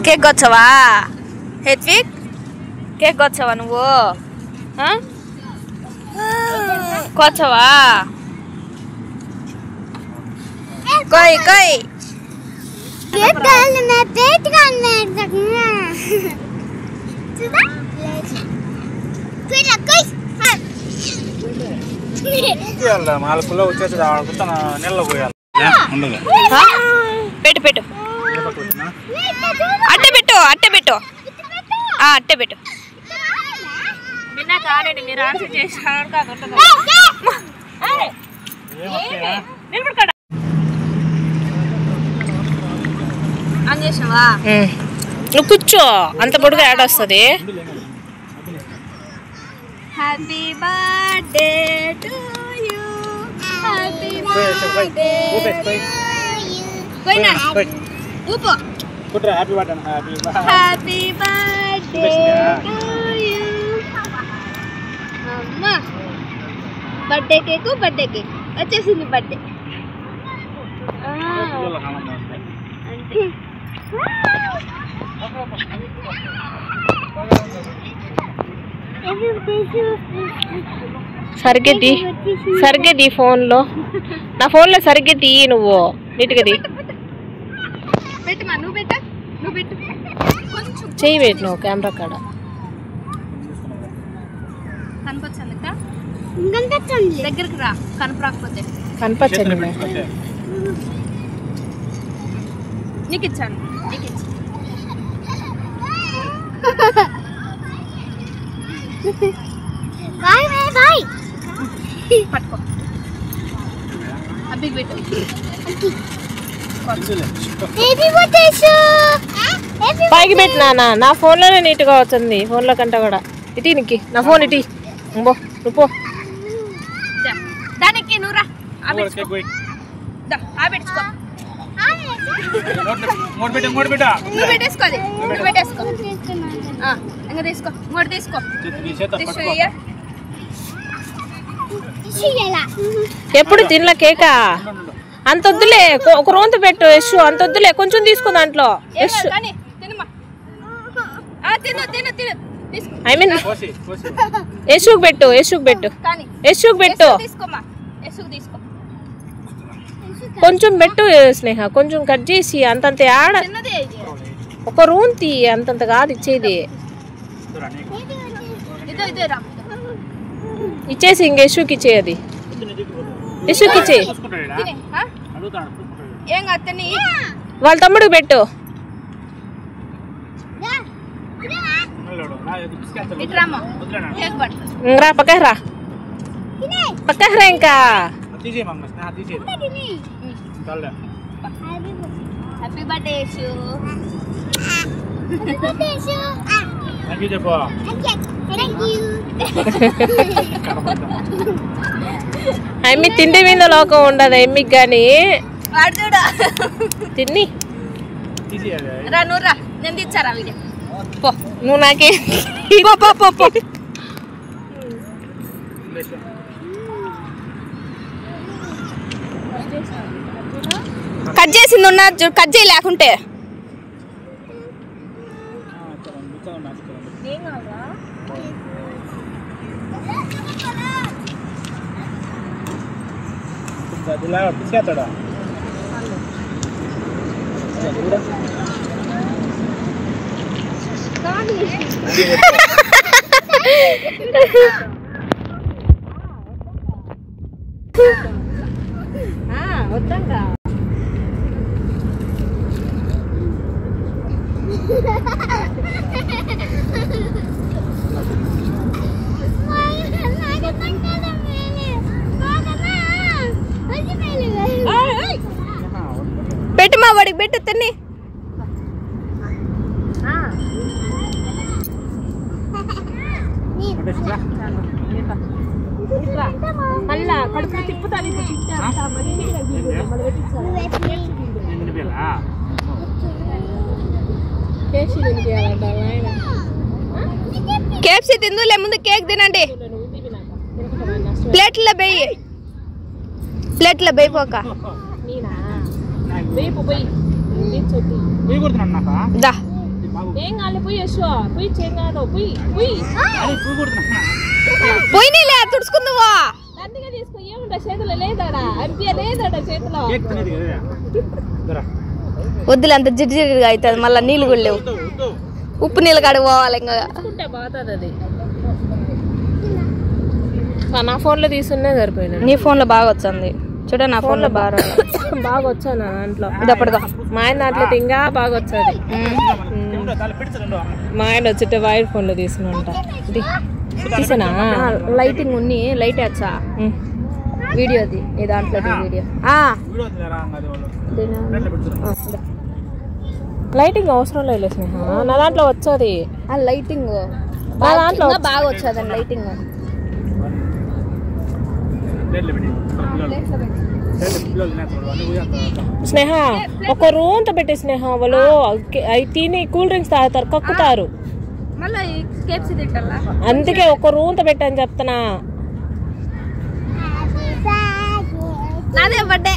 Cake వచ్చావా Hethvik? Cake వచ్చావా నువ్వు? వచ్చావా? कोई कोई केक डालने में पेट करने लगना सुधा कोई ना कोई याला माल कुला వచ్చేది ఆడుకుతాన నెల్ల పోయాలి ఉండగా పెట్టు పెట్టు అట్టే పెట్టు అట్టే పెట్టు అట్టే పెట్టు నిన్న కానండి మీరు ఆన్సర్ చేశారు కాదు నిలబడకడ ఆన్ చేసావా? నువ్వు కూర్చో, అంత పొడుగు యాడ్ వస్తుంది. Happy birthday to you, happy birthday పోయినా ఊపో కుట్రా happy birthday happy birthday to you. అమ్మా బర్త్డే కేక్ వచ్చేసింది బర్త్డే అంటే సరిగ్గా తీ ఫోన్లో, నా ఫోన్లో సరిగ్గా తీ, నువ్వు నీట్గా తీ. చెయ్యి పెట్టు నువ్వు కెమెరా కాడ కనిపించండి, దగ్గరికి రా, కనపడకపోతే కనిపించండి. నీకు ఇచ్చాను, నీకు ఇచ్చాను. పట్టుకో అబ్బి పెట్టు. పైకి పెట్టినా నా ఫోన్లోనే నీట్గా వచ్చింది, ఫోన్లో కంటే కూడా. ఇటీ నీకు నా ఫోన్ ఇటీ నువ్వు పో దానికి నువ్వు రా పెట్టుకో. నువ్వు పెట్టేసుకో, నువ్వు పెట్టేసుకో, ఇంకా తీసుకో, మూడు తీసుకో. ఎప్పుడు తినలే కేకా? అంత వద్దులే, ఒక రోంత పెట్టు యశు, అంత వద్దులే, కొంచెం తీసుకో దాంట్లో. యశు ఐ మీన్ యశుకు పెట్టు, యశుకు పెట్టు, యశుకు పెట్టు, కొంచెం పెట్టు స్నేహ, కొంచెం కట్ చేసి అంతంత ఆడ ఒక రూమ్ తీ, అంతంత కాదు ఇచ్చేది. ఇచ్చేసి ఇంక యశుకి ఇచ్చేది, యశుకి ఇచ్చే. వాళ్ళ తమ్ముడికి పెట్టు. రా పక్కకి రా, పక్కకి రా. ఇంకా హ్యాపీ బర్త్డే యశు. అమ్మి తిండి మీద లోకం ఉండదు ఎమ్మికి కానీ తిని రా. నువ్వు రా, నేను తెచ్చారా వీడియో పో, నువ్వు నాకే పో. కట్ చేసింది ఉన్నది, కట్ చేయి లేకుంటే. వద్దంగా పెట్టు, మా వాడికి పెట్టు, తిని. మళ్ళా కడుపు తిప్పుతాను. కేఎఫ్సీ తిందులే, ముందు కేక్ తినండి. ప్లేట్లో బెయ్యి, ప్లేట్లో బెయ్యిపోక దా ఏం కాలే పోయి యశో పోయి చేంగాదో పోయి పోయి పోయి నీలే తుడుచుకుందువా అందుకే తీసుకో ఏముంటా చేతిలో లేదాడా అంపియ లేదాడా చేతిలో వద్దులే అంత జిడ్జిగా అవుతుంది మళ్ళీ నీళ్ళు కూడా లేవు ఉప్పు నీళ్ళు కాడికి పోవాలి ఇంకా బాగుతుంది అది నా ఫోన్లో తీసుకునే సరిపోయినా నీ ఫోన్లో బాగా వచ్చింది చూడ నా ఫోన్లో బాగా బాగా వచ్చా నా దాంట్లో ఇది అప్పటిగా మా ఆయన దాంట్లో ఇంకా బాగా వచ్చేది మా ఆయన వచ్చితే వైర్ ఫోన్లో తీసుకున్నా తీసానా లైటింగ్ ఉన్ని లైట్ వచ్చా వీడియోది ఈ దాంట్లో వీడియో లైటింగ్ అవసరం లేదు స్నేహ నా దాంట్లో వచ్చేది ఆ లైటింగ్ నా దాంట్లో బాగా వచ్చేదండి లైటింగ్ స్నేహ ఒక రూమ్ తో పెట్టే స్నేహ వాళ్ళు అవి తిని కూల్ డ్రింక్స్ తాగుతారు కక్కుతారు అందుకే ఒక రూమ్ తో పెట్టని చెప్తున్నా నాదే బర్త్డే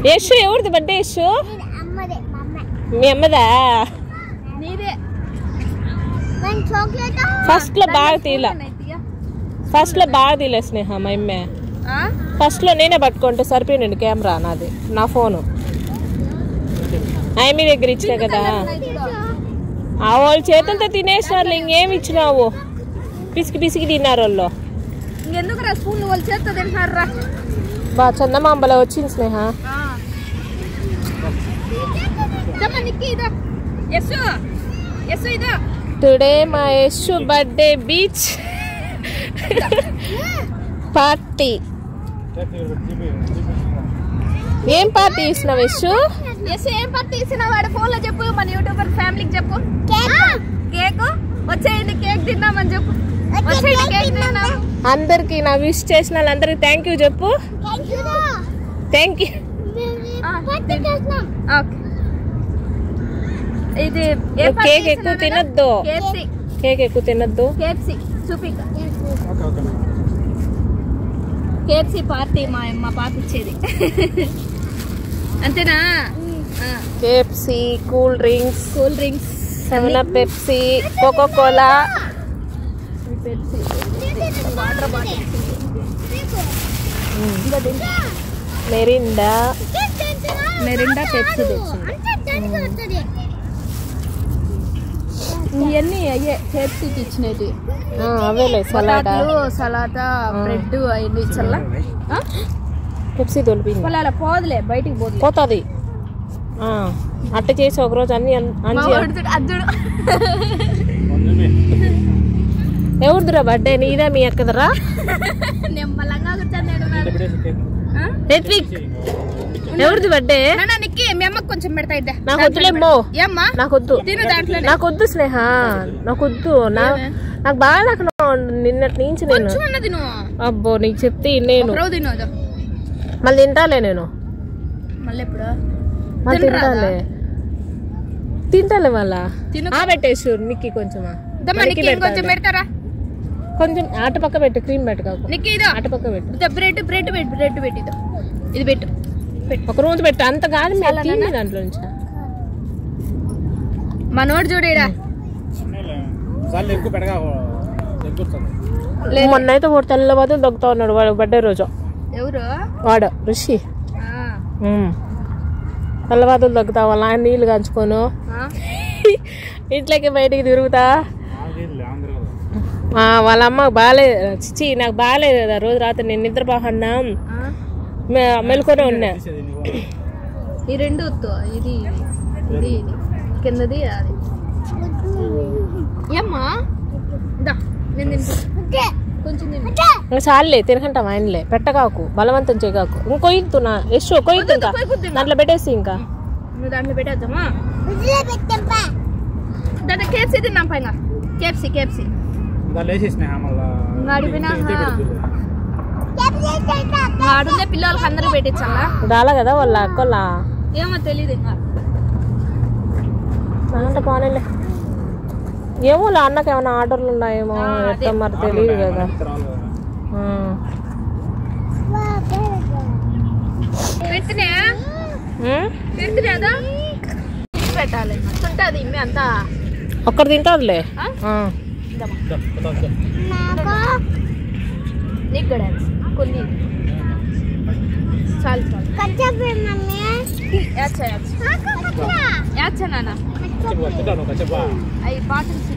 యశు ఎవరిది బర్త్డే యశు మీ అమ్మదా ఫస్ట్ లో బాగా తీలే స్నేహ మా అమ్మే ఫస్ట్ లో నేనే పట్టుకుంటే సరిపోయినండి కెమెరా నాది నా ఫోను మీ దగ్గర ఇచ్చినా కదా ఆ వాళ్ళు చేతులతో తినేసినారు ఇంకేమి ఇచ్చినావు పిసికి పిసికి తిన్నారు వాళ్ళు బా చందమాంబలో వచ్చింది స్నేహ టుడే మా యశు బర్త్డే బీచ్ పార్టీ ఏం పార్టీ ఇస్తున్నావు యశు ఏం పార్టీ ఇస్తున్నా వాడు ఫోన్ లో చెప్పు మన యూట్యూబర్ ఫ్యామిలీకి చెప్పు కేక్ వచ్చేయండి కేక్ తిన్నామని చెప్పు అందరికి నా విష్ చేసిన వాళ్ళందరికి థ్యాంక్ యూ చెప్పు థ్యాంక్ యూ ఇది కేక్ ఎక్కువ తినద్దు కేక్ ఎక్కువ తినద్దు కేఎఫ్సి పార్టీ మా పాప ఇచ్చేది అంతేనా KFC cool drinks 7 Pepsi coca cola Mirinda Pepsi తెచ్చింది ఇవన్నీ అయ్యే కేఎఫ్సీకి ఇచ్చినవి అవేలే సలాడా బ్రెడ్ అవన్నీ ఇచ్చల్లా పెప్సీ తొలిపింది అలా పోదులే బయటికి పోతుంది అట్ట చేసి ఒకరోజు అన్ని ఎవరిదిరా బర్త్డే నీదా మీ అక్కదరా ఎవరిది బర్త్డే మీ అమ్మకి కొంచెం పెడతా నాకు వద్దులేమ్మో నాకొద్దు నాకొద్దు స్నేహ నాకొద్దు నాకు బాగా నిన్నటి నుంచి నేను అబ్బో నీకు చెప్తే నేను మళ్ళీ తింటాలే నేను మళ్ళీ తింటాలే వాళ్ళ పెట్టేసు నిక్కి కొంచెమా కొంచెం ఆట పక్క పెట్టు క్రీమ్ పెట్టు ఆట పక్క పెట్టు బ్రెడ్ పెట్టిదో ఇది పెట్టు ఒక రోజు పెట్టు అంత కాదు దాంట్లో నుంచి మనోడు చూడేడా మొన్న అయితే వాడు తెల్లవాదులు దొక్కుతా ఉన్నాడు వాడు బర్త్డే రోజు ఎవరు వాడు ఋషి తెల్లవాదులు దొక్కుతా వాళ్ళ ఆయన నీళ్ళు కాంచుకోను ఇంట్లోకి బయటికి తిరుగుతా వాళ్ళ అమ్మ బాగాలేదు చిచ్చి నాకు బాగాలేదు కదా రోజు రాత్రి నేను నిద్రపోహన్నా మెలుకొని ఉన్నా ఈ రెండు ఇది ఇది కిందది అది ఏమ్మా చాలులే తినకంటాం ఆయనలే పెట్టగాకు బలవంతం చేయగాకు ఇంకొయ్యుతున్నా యశు కొయ్యుతు ఇంకా దాంట్లో పెట్టేసి ఇంకా దాంట్లో పెట్టేద్దామా దాంట్లో కేఎఫ్సీ తిన్నాం పైన కేఎఫ్సీ ఆడుందే పిల్లలకి అందరూ పెట్టించాలా రాలా కదా వాళ్ళ అక్కల ఏమో తెలీదు ఇంకా దాంట్లో బాగానే ఏమో అన్నకి ఏమైనా ఆర్డర్లు ఉన్నాయేమో ఎట్లా మరి తెలియదు కదా తింటుందా పెట్టాలి ఉంటుంది ఇమ్మి అంతా ఒక్కరు తింటుందిలే. నీకు కూడా కొన్ని చాలు చాలు నాన్న అవి బాటిల్స్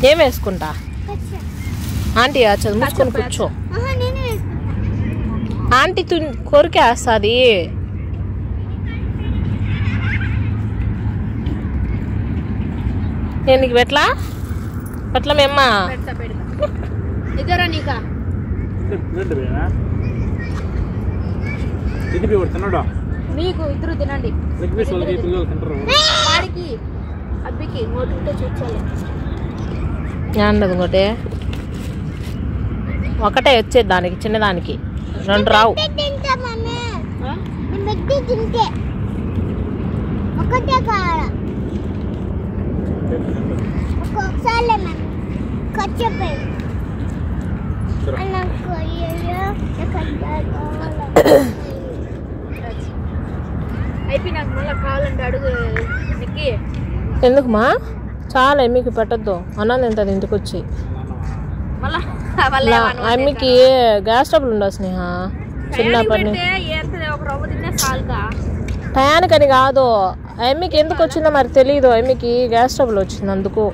ఏం వేసుకుంటా ఆంటీ చదువు మూసుకొని కూర్చో. ఆంటీ కొరికే వేస్తుంది. నేను నీకు పెట్లా మేమ్మా పెడతా ఇద్దరా నీకా మీకు ఇద్దరు తినండి. వాడికి అబ్బికి ఇంకోటి ఉంటే చూచాలి. ఏమన్నది ఇంకోటి ఒకటే వచ్చేది దానికి చిన్నదానికి 2 రావు. అయిపోయి నాకు మళ్ళీ కావాలంటే అడుగు నీకు. ఎందుకుమా చాలా ఎమ్మికి పెట్టద్దు అన్నది ఎంత ఇంటికి వచ్చి. అమ్మికి గ్యాస్ ట్రబుల్ ఉండవు స్నేహ. చిన్నప్పటి టయానికని కాదు, అమ్మికి ఎందుకు వచ్చిందో మరి తెలియదు. అమ్మికి గ్యాస్ ట్రబుల్ వచ్చింది అందుకు.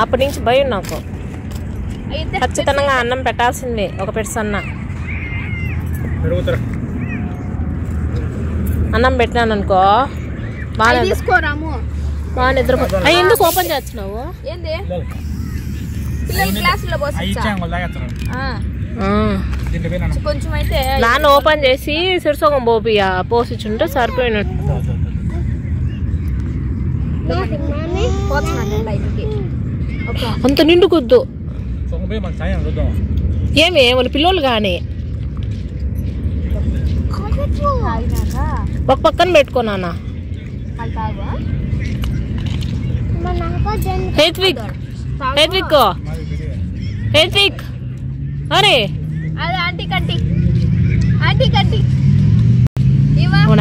అప్పటి నుంచి భయం నాకు. ఖచ్చితంగా అన్నం పెట్టాల్సిందే ఒక పెట్సన్న. అన్నం పెట్టినాను అనుకో బాగా నిద్రపో. ఎందుకు ఓపెన్ చేస్తున్నావు? కొంచెం అయితే నాన్న ఓపెన్ చేసి సిరిసొగం పోసిచ్చుంటే సరిపోయినట్టు. అంత నిండుకొద్దు. ఏమి వాళ్ళ పిల్లలు కానీ ఒక పక్కన పెట్టుకున్నానా. అరే ఆంటీ కంటి ఆంటీ కంటి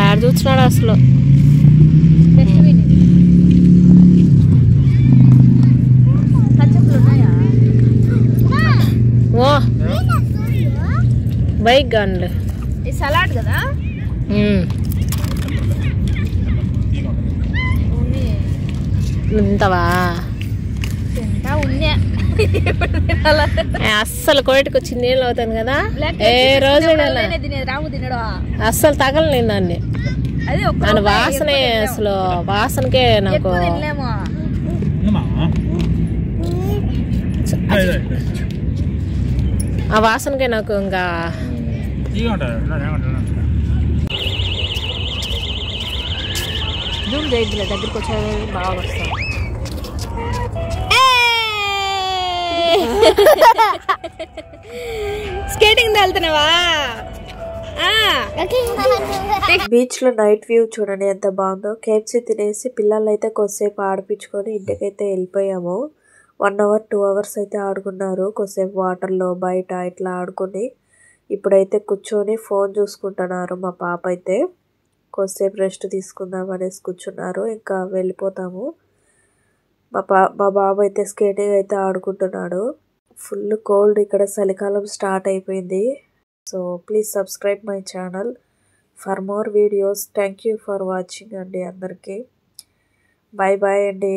ఆడ చూస్తున్నాడు అసలు. ఓ బైక్ గాన్లే సలాడ్ కదా. తింటావా? అస్సలు కోయటకు వచ్చి నీళ్ళు అవుతాను కదా ఏ రోజు అస్సలు తగలలేదు దాన్ని. దాని వాసనే అసలు వాసనకే నాకు ఆ వాసనకే నాకు ఇంకా జూమ్ చేయద్దులే, దగ్గరికి వచ్చేది బాగా వస్తాం. స్కేటింగ్ వెళ్తున్నావా? బీచ్ లో నైట్ వ్యూ చూడండి ఎంత బాగుందో. కేఎఫ్సీ తినేసి పిల్లలు అయితే కొద్దిసేపు ఆడిపించుకొని ఇంటికైతే వెళ్ళిపోయాము. 1 అవర్ 2 అవర్స్ అయితే ఆడుకున్నారు. కొద్దిసేపు వాటర్లో బయట ఇట్లా ఆడుకొని ఇప్పుడైతే కూర్చొని ఫోన్ చూసుకుంటున్నారు. మా పాప అయితే కొద్దిసేపు రెస్ట్ తీసుకుందాం అనేసి కూర్చున్నారు. ఇంకా వెళ్ళిపోతాము. మా బాబు అయితే స్కేటింగ్ అయితే ఆడుకుంటున్నాడు. ఫుల్ కోల్డ్ ఇక్కడ, చలికాలం స్టార్ట్ అయిపోయింది. So please subscribe my channel for more videos. Thank you for watching అండి అందరికీ. బాయ్ బాయ్ అండి.